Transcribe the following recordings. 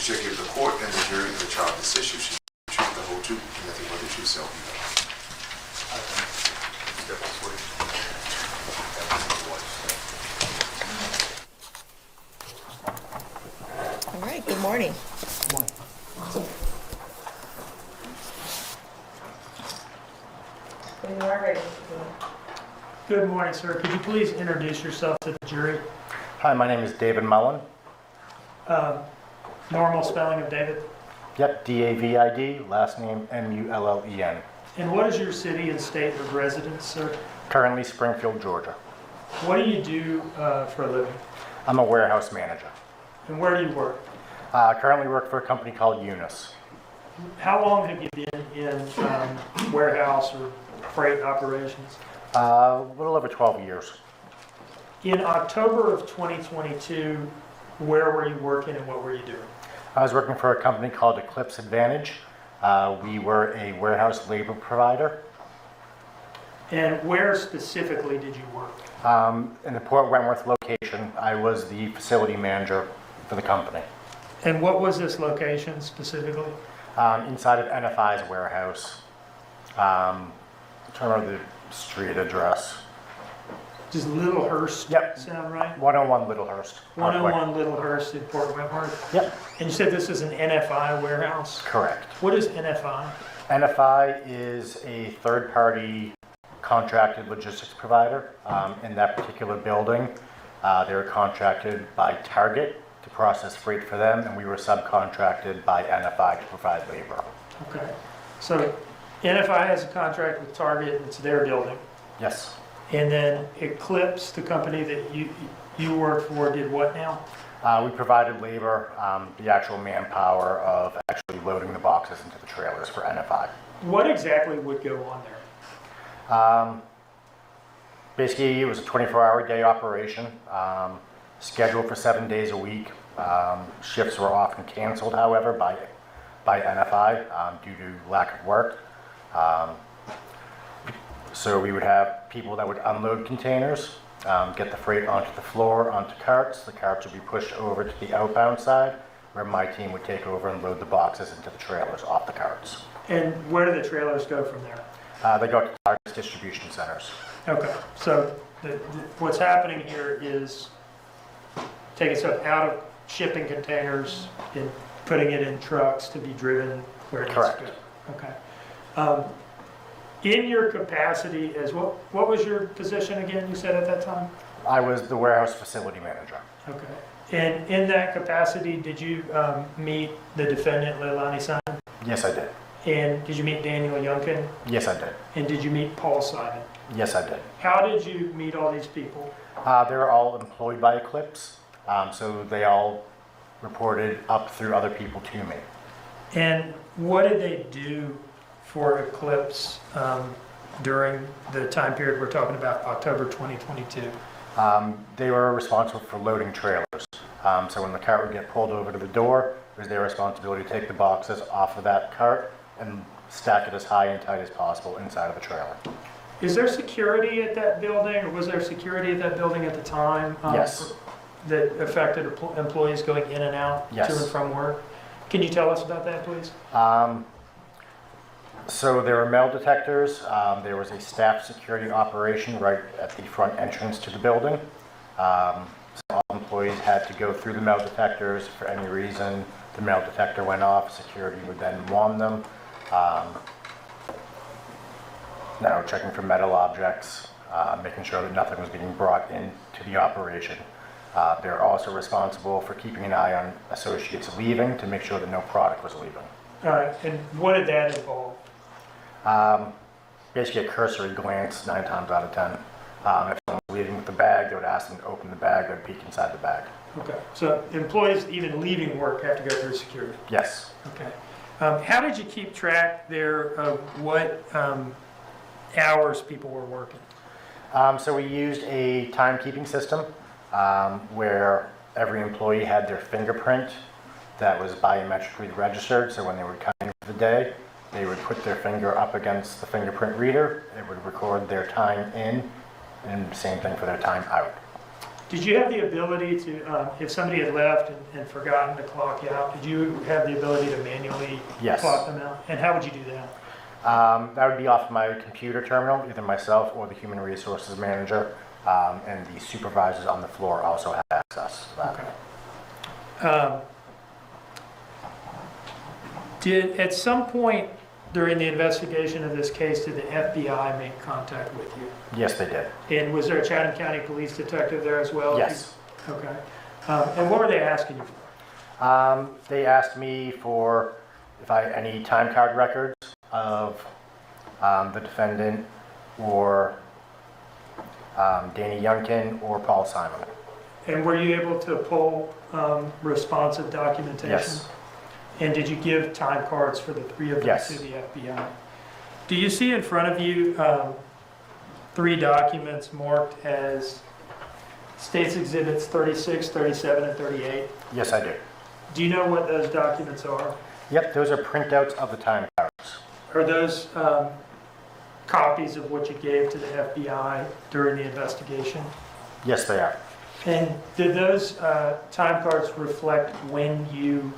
shall give the court and the jury the trial of this issue shall be the truth, the whole truth, and nothing but the truth shall be known. Step this way. All right, good morning. When you are ready, Mr. Boone. Good morning, sir. Could you please introduce yourself to the jury? Hi, my name is David Mullins. Normal spelling of David. Yep, D-A-V-I-D, last name M-U-L-L-E-N. And what is your city and state of residence, sir? Currently Springfield, Georgia. What do you do for a living? I'm a warehouse manager. And where do you work? Currently work for a company called Eunice. How long have you been in warehouse or freight operations? A little over 12 years. In October of 2022, where were you working and what were you doing? I was working for a company called Eclipse Advantage. We were a warehouse labor provider. And where specifically did you work? In the Port Wentworth location, I was the facility manager for the company. And what was this location specifically? Inside of NFI's warehouse. I'm trying to remember the street address. Does Littlehurst Yep. sound right? 101 Littlehurst. 101 Littlehurst in Port Wentworth? Yep, And you said this is an NFI warehouse? correct. What is NFI? NFI is a third-party contracted logistics provider. In that particular building, they were contracted by Target to process freight for them, and we were subcontracted by NFI to provide labor. Okay. So NFI has a contract with Target, it's their building. Yes. And then Eclipse, the company that you work for, did what now? We provided labor, the actual manpower of actually loading the boxes into the trailers for NFI. What exactly would go on there? Basically, it was a 24-hour day operation, scheduled for 7 days a week. Shifts were often canceled, however, by NFI due to lack of work. So we would have people that would unload containers, get the freight onto the floor, onto carts. The carts would be pushed over to the outbound side, where my team would take over and load the boxes into the trailers off the carts. And where do the trailers go from there? They go to Target's distribution centers. Okay, so what's happening here is taking stuff out of shipping containers and putting it in trucks to be driven where it needs to go. Okay. In your capacity as what was your position again, you said at that time? I was the warehouse facility manager. Okay. And in that capacity, did you meet the defendant, Leilani Simon? Yes, I did. And did you meet Daniel Youngkin? Yes, I did. And did you meet Paul Simon? Yes, I did. How did you meet all these people? They were all employed by Eclipse, so they all reported up through other people to me. And what did they do for Eclipse during the time period we're talking about, October 2022? They were responsible for loading trailers. So when the cart would get pulled over to the door, it was their responsibility to take the boxes off of that cart and stack it as high and tight as possible inside of the trailer. Is there security at that building, or was there security at that building at the time? Yes. That affected employees going in and out Yes. to and from work? Can you tell us about that, please? So there were metal detectors. There was a staff security operation right at the front entrance to the building. So all employees had to go through the metal detectors. For any reason, the metal detector went off. Security would then wand them. Checking for metal objects, making sure that nothing was being brought into the operation. They're also responsible for keeping an eye on associates leaving to make sure that no product was leaving. All right, and what did that involve? Basically a cursory glance 9 times out of 10. If someone was leaving with the bag, they would ask them to open the bag, they'd peek inside the bag. Okay, so employees even leaving work have to go through security? Yes. Okay. How did you keep track there of what hours people were working? So we used a timekeeping system where every employee had their fingerprint that was biometrically registered. So when they were coming for the day, they would put their finger up against the fingerprint reader. It would record their time in, and same thing for their time out. Did you have the ability to, if somebody had left and forgotten to clock out, did you have the ability to manually Yes. clock them out? And how would you do that? That would be off my computer terminal, either myself or the human resources manager, and the supervisors on the floor also have access to that. Okay. Did, at some point during the investigation of this case, did the FBI make contact with you? Yes, they did. And was there a Chatham County Police detective there as well? Yes. Okay. And what were they asking you for? They asked me for if I any time card records of the defendant or Danny Youngkin or Paul Simon. And were you able to pull responsive documentation? Yes. And did you give time cards for the three of them Yes. to the FBI? Do you see in front of you 3 documents marked as States Exhibits 36, 37, and 38? Yes, I do. Do you know what those documents are? Yep, those are printouts of the time cards. Are those copies of what you gave to the FBI during the investigation? Yes, they are. And did those time cards reflect when you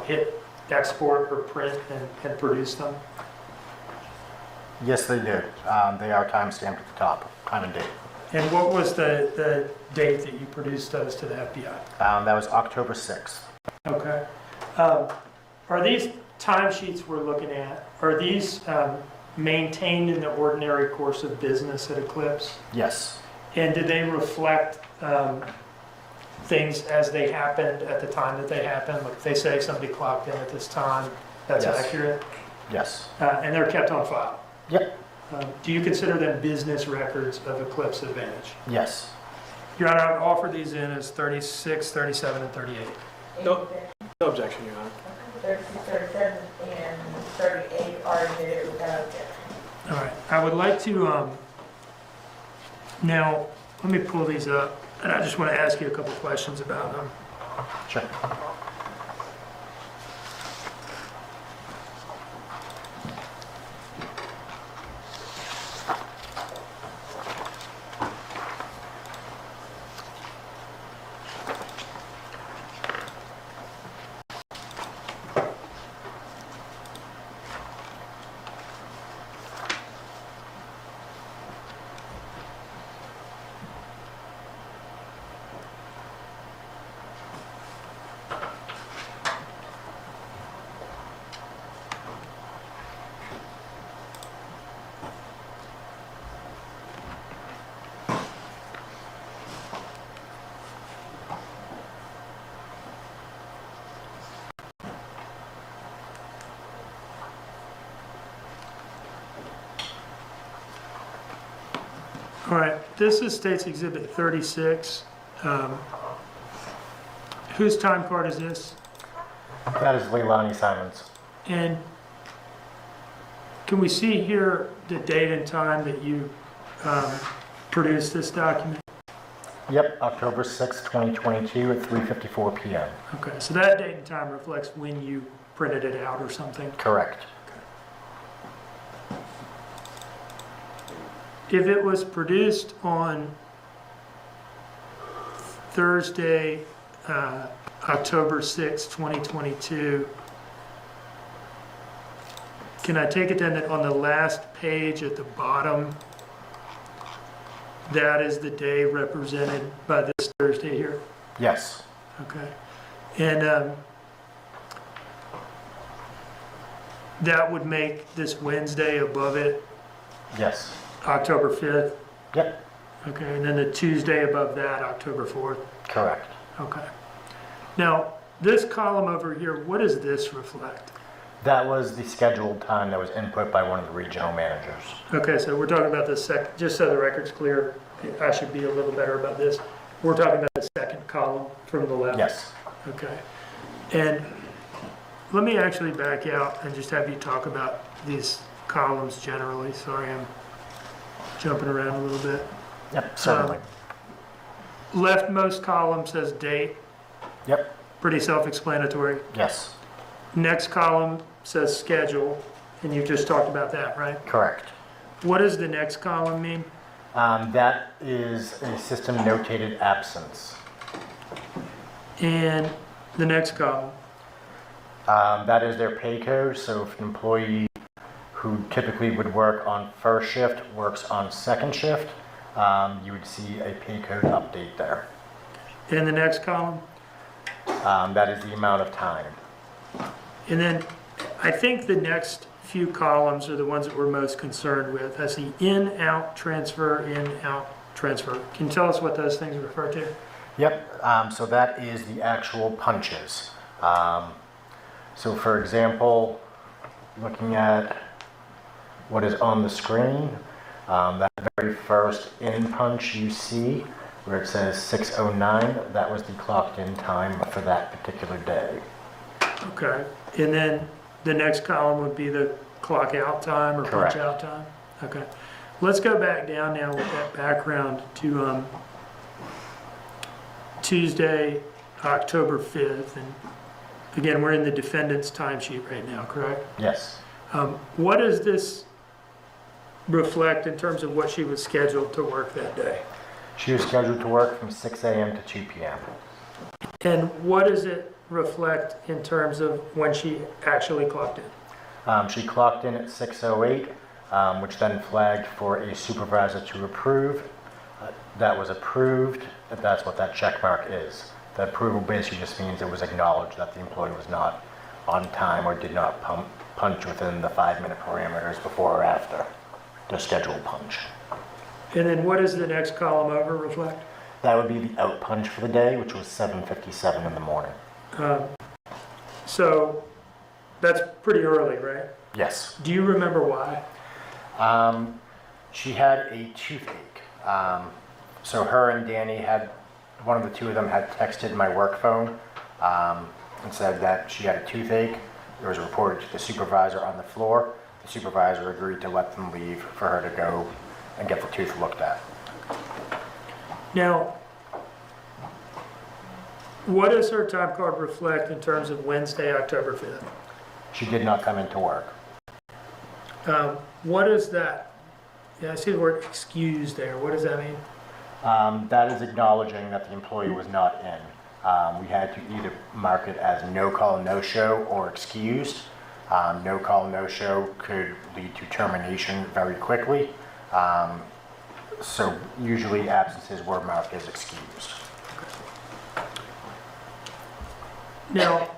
hit export or print and produce them? Yes, they do. They are time stamped at the top, time and date. And what was the date that you produced those to the FBI? That was October 6th. Okay. Are these timesheets we're looking at, are these maintained in the ordinary course of business at Eclipse? Yes. And did they reflect things as they happened at the time that they happened? Like if they say somebody clocked in at this time, that's Yes. accurate? Yes. And they're kept on file? Yep. Do you consider them business records of Eclipse Advantage? Yes. Your Honor, I would offer these in as 36, 37, and 38. No objection, Your Honor. 36, 37, and 38 are admitted without objection. All right, I would like to, now, let me pull these up, and I just want to ask you a couple questions about them. Sure. All right, this is State's Exhibit 36. Whose time card is this? That is Leilani Simon's. And can we see here the date and time that you produced this document? Yep, October 6th, 2022 at 3:54 p.m. Okay, so that date and time reflects when you printed it out or something? Correct. If it was produced on Thursday, October 6, 2022, can I take it then that on the last page at the bottom, that is the day represented by this Thursday here? Yes. Okay. And that would make this Wednesday above it Yes. October 5th? Yep. Okay, and then the Tuesday above that, October 4th? Correct. Okay. Now, this column over here, what does this reflect? That was the scheduled time that was input by one of the regional managers. Okay, so we're talking about the second, just so the record's clear, I should be a little better about this. We're talking about the second column from the left? Yes. Okay. And let me actually back out and just have you talk about these columns generally. Sorry, I'm jumping around a little bit. Yep, certainly. Leftmost column says date, Yep. pretty self-explanatory. Yes. Next column says schedule, and you just talked about that, right? Correct. What does the next column mean? That is a system notated absence. And the next column, That is their pay code, so if an employee who typically would work on first shift works on second shift, you would see a pay code update there. and the next column, That is the amount of time. and then I think the next few columns are the ones that we're most concerned with. That's the in-out transfer, in-out transfer. Can you tell us what those things refer to? Yep, so that is the actual punches. So for example, looking at what is on the screen, that very first in punch you see where it says 6:09, that was the clocked in time for that particular day. Okay, and then the next column would be the clock out time or punch Correct. out time? Okay, let's go back down now with that background to Tuesday, October 5th, and again, we're in the defendant's timesheet right now, correct? Yes. What does this reflect in terms of what she was scheduled to work that day? She was scheduled to work from 6 a.m. to 2 p.m. And what does it reflect in terms of when she actually clocked in? She clocked in at 6:08, which then flagged for a supervisor to approve. That was approved. That's what that check mark is. The approval basically just means it was acknowledged that the employee was not on time or did not punch within the 5-minute parameters before or after the scheduled punch. And then what does the next column over reflect? That would be the out punch for the day, which was 7:57 in the morning. So that's pretty early, right? Yes. Do you remember why? She had a toothache. So her and Danny had, one of the two of them had texted my work phone and said that she had a toothache. It was reported to the supervisor on the floor. The supervisor agreed to let them leave for her to go and get the tooth looked at. Now, what does her time card reflect in terms of Wednesday, October 5th? She did not come into work. What is that? Yeah, I see the word excused there. What does that mean? That is acknowledging that the employee was not in. We had to either mark it as no call, no show or excused. No call, no show could lead to termination very quickly. So usually absences were marked as excused. Now,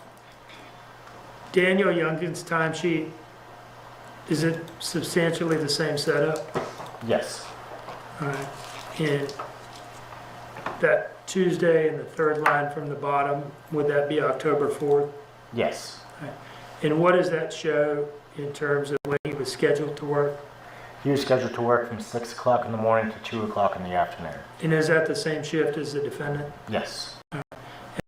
Daniel Youngkin's timesheet, is it substantially the same setup? Yes, All right. And that Tuesday and the third line from the bottom, would that be October 4th? yes. And what does that show in terms of when he was scheduled to work? He was scheduled to work from 6 o'clock in the morning to 2 o'clock in the afternoon. And is that the same shift as the defendant? Yes. And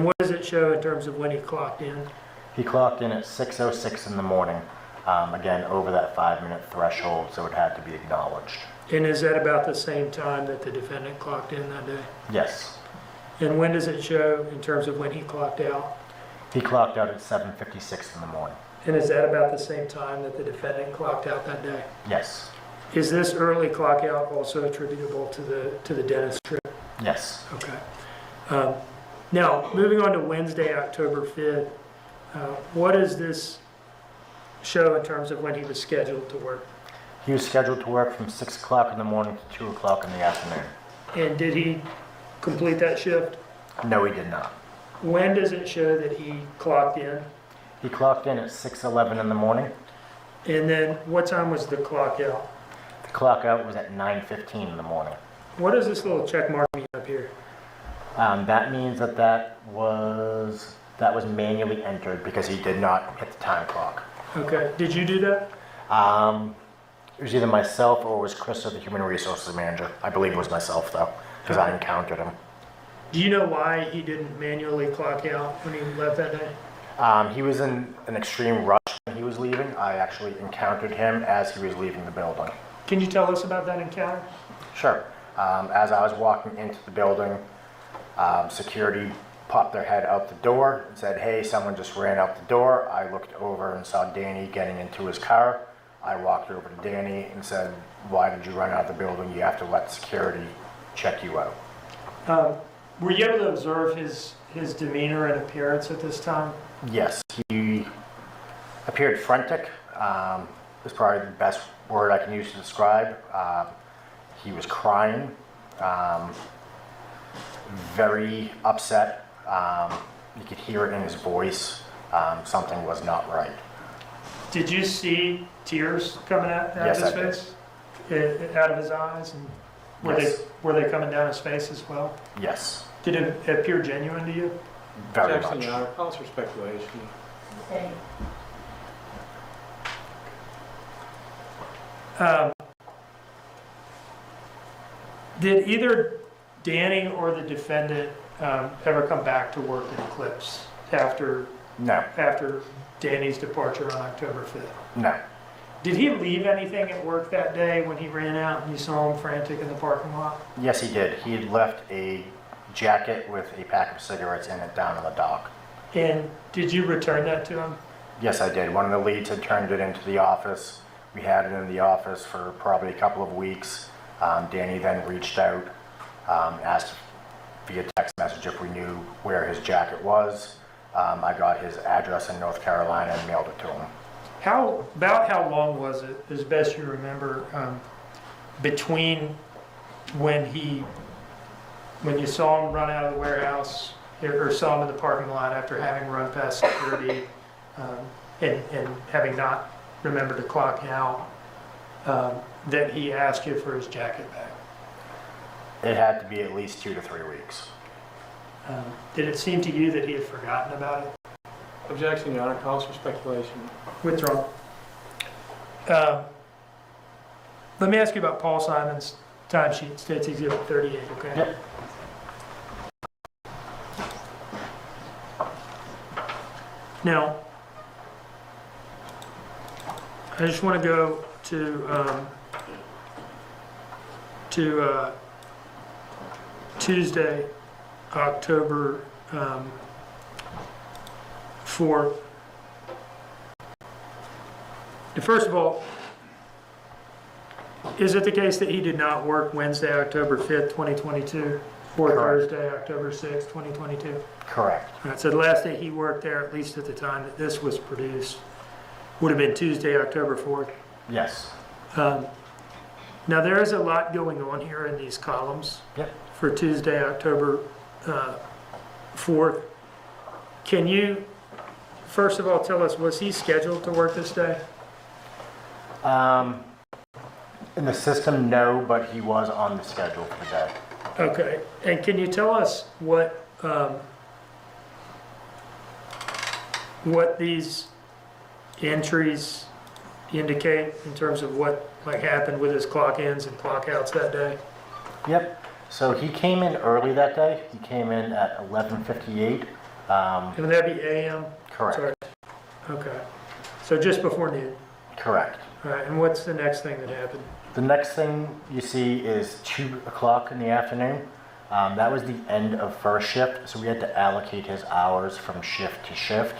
what does it show in terms of when he clocked in? He clocked in at 6:06 in the morning, again, over that 5-minute threshold, so it had to be acknowledged. And is that about the same time that the defendant clocked in that day? Yes. And when does it show in terms of when he clocked out? He clocked out at 7:56 in the morning. And is that about the same time that the defendant clocked out that day? Yes. Is this early clock out also attributable to the dentist trip? Yes. Okay. Now, moving on to Wednesday, October 5th, what does this show in terms of when he was scheduled to work? He was scheduled to work from 6 o'clock in the morning to 2 o'clock in the afternoon. And did he complete that shift? No, he did not. When does it show that he clocked in? He clocked in at 6:11 in the morning. And then what time was the clock out? The clock out was at 9:15 in the morning. What does this little check mark mean up here? That means that was manually entered because he did not hit the time clock. Okay, did you do that? It was either myself or it was Krista, the human resources manager. I believe it was myself though, because I encountered him. Do you know why he didn't manually clock out when he left that day? He was in an extreme rush when he was leaving. I actually encountered him as he was leaving the building. Can you tell us about that encounter? Sure. As I was walking into the building, security popped their head out the door and said, "Hey, someone just ran out the door." I looked over and saw Danny getting into his car. I walked over to Danny and said, why did you run out of the building? You have to let security check you out. Were you able to observe his demeanor and appearance at this time? Yes, he appeared frantic. Is probably the best word I can use to describe. He was crying, very upset. You could hear it in his voice. Something was not right. Did you see tears coming out Yes, of his I did. face? Out of his eyes? And Yes. were they coming down his face as well? Yes, Did it appear genuine to you? very Objection, much. Your Honor. Calls for speculation. Okay. Did either Danny or the defendant ever come back to work in Eclipse after No, Danny's departure on October 5th? no. Did he leave anything at work that day when he ran out and you saw him frantic in the parking lot? Yes, he did. He had left a jacket with a pack of cigarettes in it down on the dock. And did you return that to him? Yes, I did. One of the leads had turned it into the office. We had it in the office for probably a couple of weeks. Danny then reached out, asked via text message if we knew where his jacket was. I got his address in North Carolina and mailed it to him. About how long was it, as best you remember, between when you saw him run out of the warehouse or saw him in the parking lot after having run past security and having not remembered to clock out, that he asked you for his jacket back? It had to be at least 2 to 3 weeks. Did it seem to you that he had forgotten about it? Objection, Your Honor. Calls for speculation. Withdrawn. Let me ask you about Paul Simon's timesheet, states Exhibit 38, okay? Yep. Now, I just want to go to Tuesday, October 4th. First of all, is it the case that he did not work Wednesday, October 5th, 2022, or Correct. Thursday, October 6th, 2022? Correct. All right, so the last day he worked there, at least at the time that this was produced, would have been Tuesday, October 4th. Yes. Now, there is a lot going on here in these columns Yep. for Tuesday, October 4th. Can you, first of all, tell us, was he scheduled to work this day? In the system, no, but he was on the schedule for the day. Okay, and can you tell us what these entries indicate in terms of what happened with his clock ins and clock outs that day? Yep. So he came in early that day. He came in at 11:58. And would that be AM? Correct. Sorry. Okay, so just before noon. Correct. All right, and what's the next thing that happened? The next thing you see is 2 o'clock in the afternoon. That was the end of first shift, so we had to allocate his hours from shift to shift.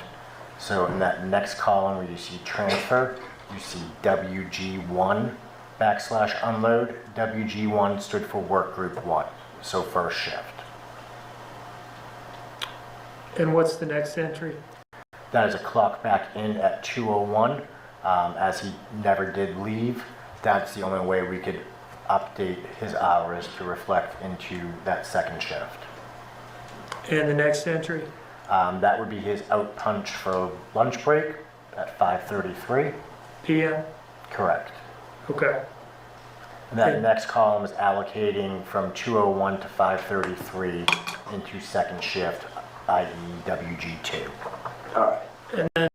So in that next column where you see transfer, you see WG1 / unload. WG1 stood for work group 1, so first shift. And what's the next entry? That is a clock back in at 2:01. As he never did leave, that's the only way we could update his hours to reflect into that second shift. And the next entry? That would be his out punch for lunch break at 5:33. PM? Correct. Okay. And that next column is allocating from 2:01 to 5:33 into second shift, i.e. WG2. All right. And then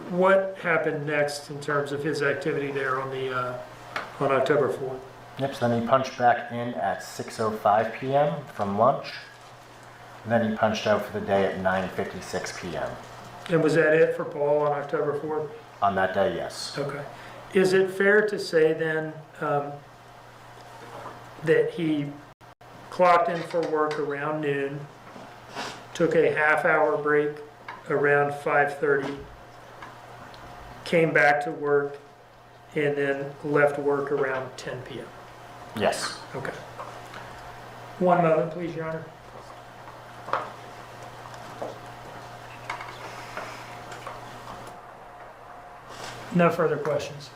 what happened next in terms of his activity there on October 4th? Yep, so then he punched back in at 6:05 p.m. from lunch. And then he punched out for the day at 9:56 p.m. And was that it for Paul on October 4th? On that day, yes. Okay. Is it fair to say then that he clocked in for work around noon, took a half-hour break around 5:30, came back to work and then left work around 10 p.m. Yes. Okay. One moment, please, Your Honor. No further questions.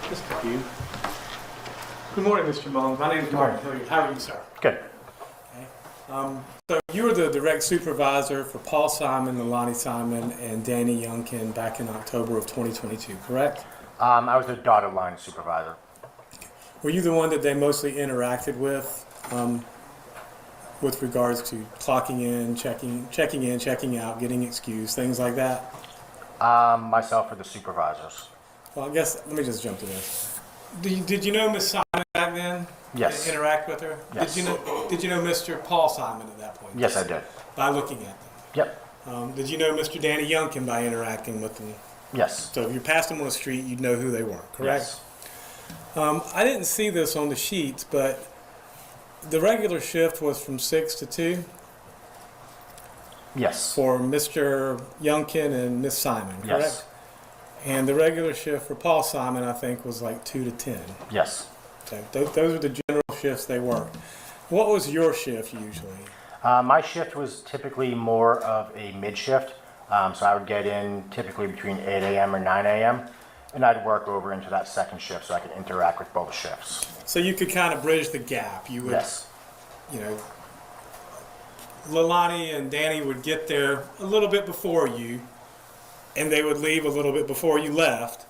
Just a few. Good morning, Mr. Mullins. My name is Martin Hilliard. How are you, sir? Good. So you were the direct supervisor for Paul Simon, Leilani Simon, and Danny Youngkin back in October of 2022, correct? I was the dotted line supervisor. Were you the one that they mostly interacted with regards to clocking in, checking out, getting excused, things like that? Myself or the supervisors. Well, I guess, let me just jump to this. Did you know Miss Simon back then? Yes. Interact with her? Yes. Did you know Mr. Paul Simon at that point? Yes, I did. By looking at them? Yep. Did you know Mr. Danny Youngkin by interacting with them? Yes. So if you passed them on the street, you'd know who they were, correct? Yes. I didn't see this on the sheets, but the regular shift was from 6 to 2 Yes. for Mr. Youngkin and Miss Simon, correct? Yes. And the regular shift for Paul Simon, I think, was like 2 to 10. Yes. So those are the general shifts they worked. What was your shift usually? My shift was typically more of a mid shift. So I would get in typically between 8 a.m. or 9 a.m. and I'd work over into that second shift so I could interact with both shifts. So you could kind of bridge the gap. You would, Yes. you know, Leilani and Danny would get there a little bit before you, and they would leave a little bit before you left.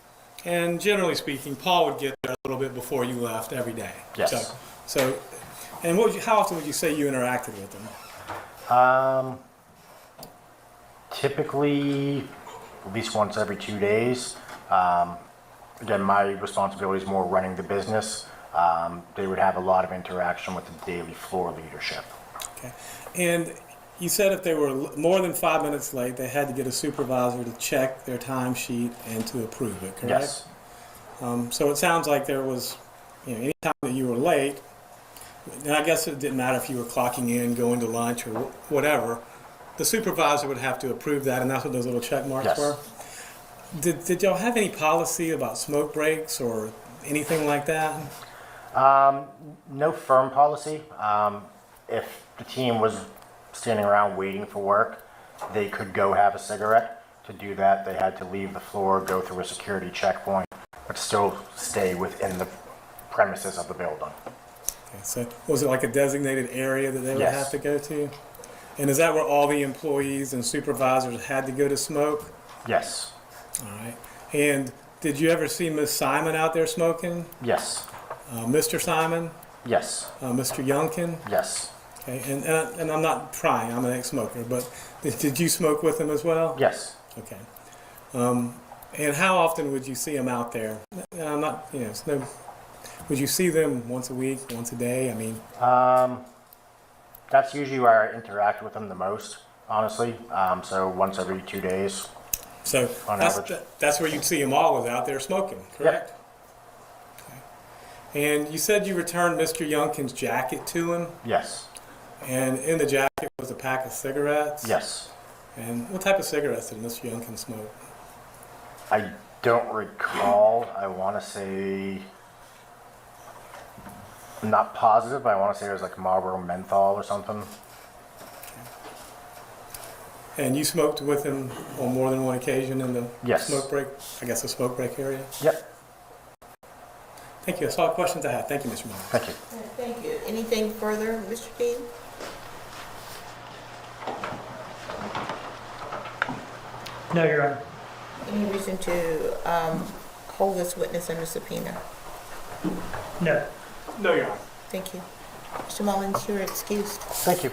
And generally speaking, Paul would get there a little bit before you left every day. Yes. So and how often would you say you interacted with them? Typically at least once every 2 days. Again, my responsibility is more running the business. They would have a lot of interaction with the daily floor leadership. Okay. And you said if they were more than 5 minutes late, they had to get a supervisor to check their timesheet and to approve it, correct? Yes. So it sounds like there was, any time that you were late, and I guess it didn't matter if you were clocking in, going to lunch, or whatever, the supervisor would have to approve that, and that's what those little check marks Yes. were? Did y'all have any policy about smoke breaks or anything like that? No firm policy. If the team was standing around waiting for work, they could go have a cigarette. To do that, they had to leave the floor, go through a security checkpoint, but still stay within the premises of the building. Okay, so was it like a designated area that they would Yes. have to go to? And is that where all the employees and supervisors had to go to smoke? Yes. All right. And did you ever see Miss Simon out there smoking? Yes. Mr. Simon? Yes. Mr. Youngkin? Yes. Okay. And I'm not prying, I'm an ex-smoker, but did you smoke with him as well? Yes. Okay. And how often would you see them out there? And I'm not, would you see them once a week, once a day? I mean, That's usually where I interact with them the most, honestly. So once every 2 days. so On average. that's where you'd see them all, was out there smoking, correct? Okay. And you said you returned Mr. Youngkin's jacket to him, Yes. and in the jacket was a pack of cigarettes? Yes. And what type of cigarettes did Mr. Youngkin smoke? I don't recall. I want to say, I'm not positive, but I want to say it was like Marlboro menthol or something. And you smoked with him on more than one occasion in the Yes. smoke break, I guess the smoke break area? Yep. Thank you. That's all the questions I have. Thank you, Mr. Mullins. Thank you. Thank you. Anything further, Mr. Dean? No, Your Honor. Any reason to hold this witness under subpoena? No. No, Your Honor. Thank you. Mr. Mullins, you're excused. Thank you.